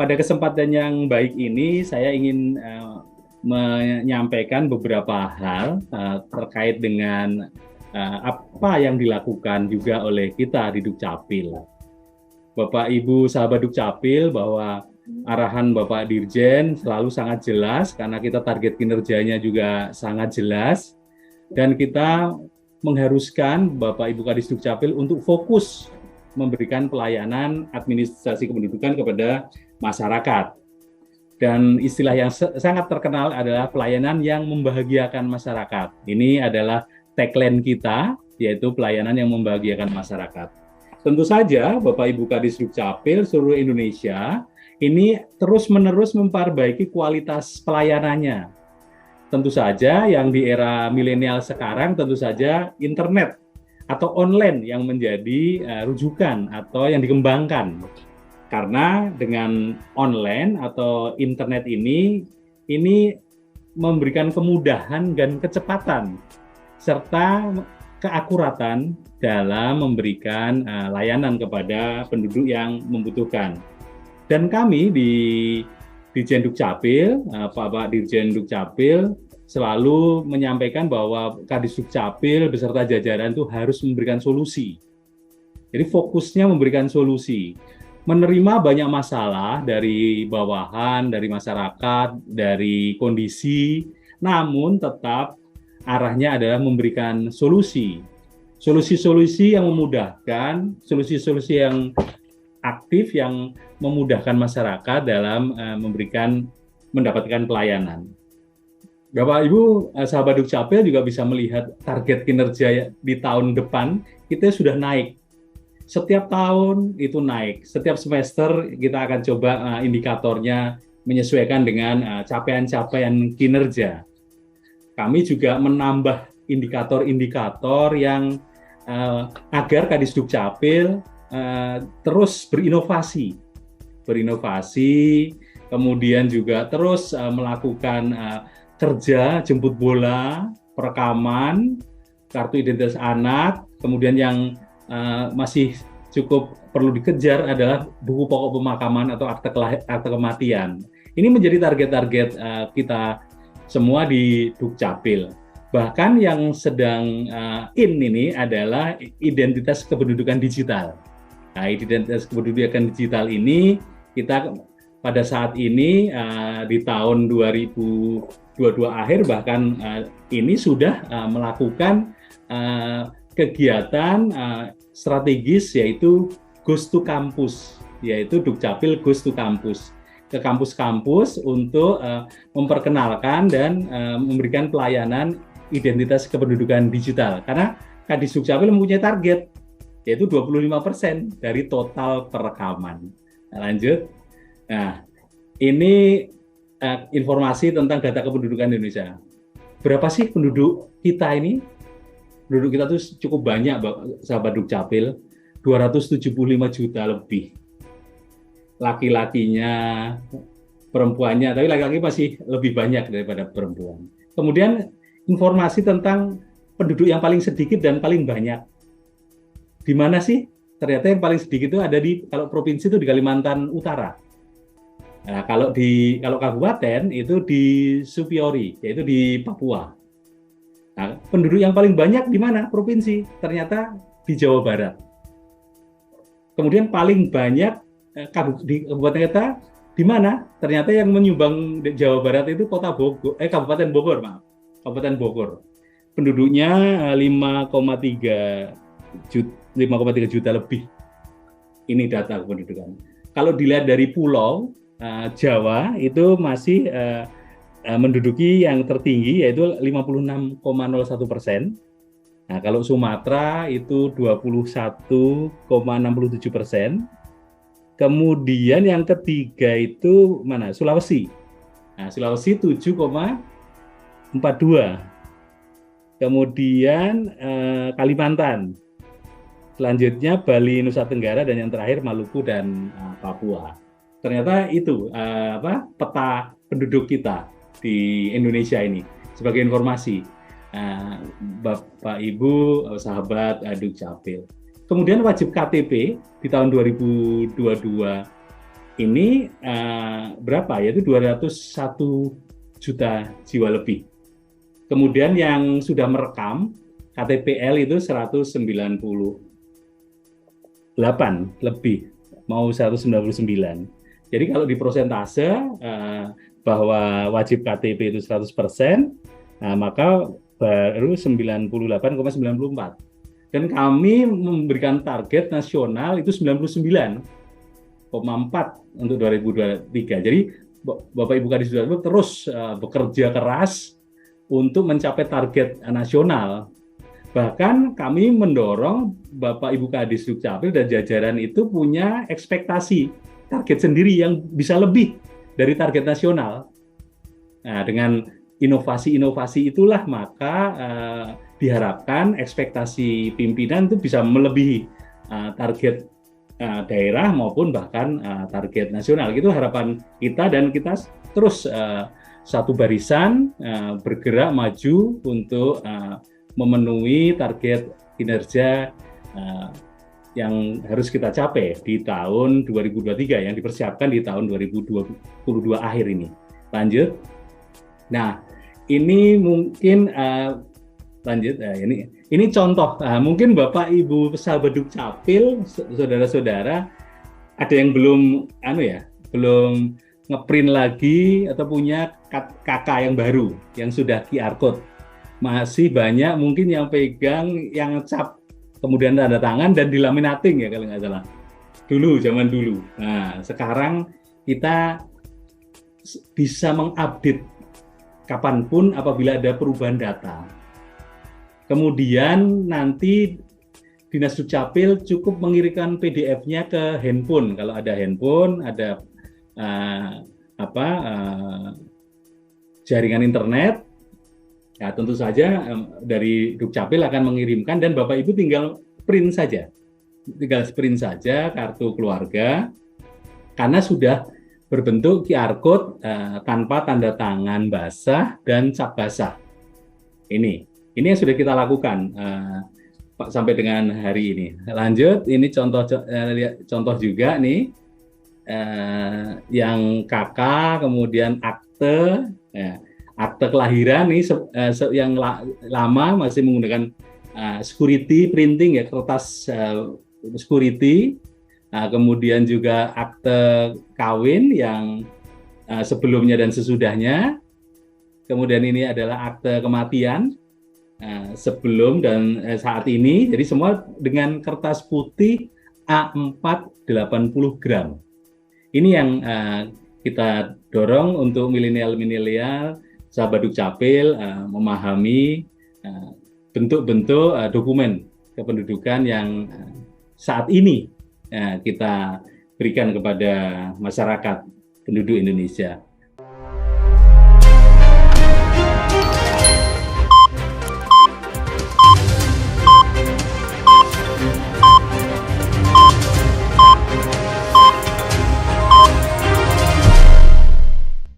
pada kesempatan yang baik ini, saya ingin menyampaikan beberapa hal terkait dengan apa yang dilakukan juga oleh kita di Dukcapil. Bapak Ibu sahabat Dukcapil, bahwa arahan Bapak Dirjen selalu sangat jelas karena kita target kinerjanya juga sangat jelas dan kita mengharuskan Bapak Ibu Kadis Dukcapil untuk fokus memberikan pelayanan administrasi kependudukan kepada masyarakat. Dan istilah yang sangat terkenal adalah pelayanan yang membahagiakan masyarakat. Ini adalah tagline kita, yaitu pelayanan yang membahagiakan masyarakat. Tentu saja Bapak Ibu Kadis Dukcapil seluruh Indonesia ini terus-menerus memperbaiki kualitas pelayanannya. Tentu saja yang di era milenial sekarang tentu saja internet atau online yang menjadi rujukan atau yang dikembangkan. Karena dengan online atau internet ini memberikan kemudahan dan kecepatan serta keakuratan dalam memberikan layanan kepada penduduk yang membutuhkan. Dan kami di Dirjen Dukcapil, Pak Dirjen Dukcapil selalu menyampaikan bahwa Kadis Dukcapil beserta jajaran itu harus memberikan solusi. Jadi fokusnya memberikan solusi. Menerima banyak masalah dari bawahan, dari masyarakat, dari kondisi, namun tetap arahnya adalah memberikan solusi. Solusi-solusi yang memudahkan, solusi-solusi yang aktif yang memudahkan masyarakat dalam mendapatkan pelayanan. Bapak Ibu sahabat Dukcapil juga bisa melihat target kinerja di tahun depan kita sudah naik. Setiap tahun itu naik, setiap semester kita akan coba indikatornya menyesuaikan dengan capaian-capaian kinerja. Kami juga menambah indikator-indikator yang agar Kadis Dukcapil terus berinovasi, kemudian juga terus melakukan kerja jemput bola, perekaman, kartu identitas anak, kemudian yang masih cukup perlu dikejar adalah buku pokok pemakaman atau akte kematian. Ini menjadi target-target kita semua di Dukcapil. Bahkan yang sedang ini adalah identitas kependudukan digital. Nah, identitas kependudukan digital ini kita pada saat ini di tahun 2022 akhir bahkan ini sudah melakukan kegiatan strategis yaitu Goes to Campus, yaitu Dukcapil Goes to Campus, ke kampus-kampus untuk memperkenalkan dan memberikan pelayanan identitas kependudukan digital. Karena Kadis Dukcapil mempunyai target yaitu 25% dari total perekaman. Nah, lanjut. Nah, ini informasi tentang data kependudukan Indonesia. Berapa sih penduduk kita ini? Penduduk kita tuh cukup banyak, sahabat Dukcapil, 275 juta lebih. Laki-lakinya, perempuannya, tapi laki-laki masih lebih banyak daripada perempuan. Kemudian informasi tentang penduduk yang paling sedikit dan paling banyak. Di mana sih? Ternyata yang paling sedikit itu ada kalau provinsi itu di Kalimantan Utara. Nah, kalau kabupaten itu di Supiori, yaitu di Papua. Nah, penduduk yang paling banyak di mana? Provinsi. Ternyata di Jawa Barat. Kemudian paling banyak di kabupaten kita di mana? Ternyata yang menyumbang di Jawa Barat itu Kabupaten Bogor, maaf. Kabupaten Bogor. Penduduknya 5,3 juta lebih. Ini data kependudukan. Kalau dilihat dari pulau Jawa itu masih menduduki yang tertinggi yaitu 56,01%. Nah, kalau Sumatera itu 21,67%. Kemudian yang ketiga itu mana? Sulawesi. Nah, Sulawesi 7,42. Kemudian Kalimantan. Selanjutnya Bali, Nusa Tenggara, dan yang terakhir Maluku dan Papua. Ternyata itu peta penduduk kita di Indonesia ini. Sebagai informasi, Bapak Ibu sahabat Dukcapil. Kemudian wajib KTP di tahun 2022 ini berapa? Yaitu 201 juta jiwa lebih. Kemudian yang sudah merekam KTPL itu 198 lebih, mau 199. Jadi kalau di persentase bahwa wajib KTP itu 100%, maka baru 98,94. Dan kami memberikan target nasional itu 99,4 untuk 2023. Jadi Bapak Ibu Kadis Dukcapil terus bekerja keras untuk mencapai target nasional. Bahkan kami mendorong Bapak Ibu Kadis Dukcapil dan jajaran itu punya ekspektasi target sendiri yang bisa lebih dari target nasional. Nah, dengan inovasi-inovasi itulah maka diharapkan ekspektasi pimpinan itu bisa melebihi target daerah maupun bahkan target nasional. Itu harapan kita dan kita terus satu barisan bergerak maju untuk memenuhi target kinerja yang harus kita capai di tahun 2023 yang dipersiapkan di tahun 2022 akhir ini. Lanjut. Nah, ini mungkin lanjut. Ini contoh. Mungkin Bapak Ibu sahabat Dukcapil, saudara-saudara, ada yang belum belum ngeprint lagi atau punya KK yang baru yang sudah QR code. Masih banyak mungkin yang pegang yang cap kemudian tanda tangan dan dilaminating ya kalau nggak salah. Zaman dulu. Nah, sekarang kita bisa mengupdate kapanpun apabila ada perubahan data. Kemudian nanti Dinas Dukcapil cukup mengirimkan PDF-nya ke handphone. Kalau ada handphone, ada jaringan internet, ya tentu saja dari Dukcapil akan mengirimkan dan Bapak Ibu tinggal print saja kartu keluarga karena sudah berbentuk QR code tanpa tanda tangan basah dan cap basah. Ini yang sudah kita lakukan sampai dengan hari ini. Lanjut, ini contoh juga nih yang KK, kemudian akte. Ya. Akte kelahiran nih yang lama masih menggunakan security printing ya, kertas security. Kemudian juga akte kawin yang sebelumnya dan sesudahnya. Kemudian ini adalah akte kematian sebelum dan saat ini. Jadi semua dengan kertas putih A4 80 gram. Ini yang kita dorong untuk milenial sahabat Dukcapil memahami bentuk-bentuk dokumen kependudukan yang saat ini kita berikan kepada masyarakat penduduk Indonesia.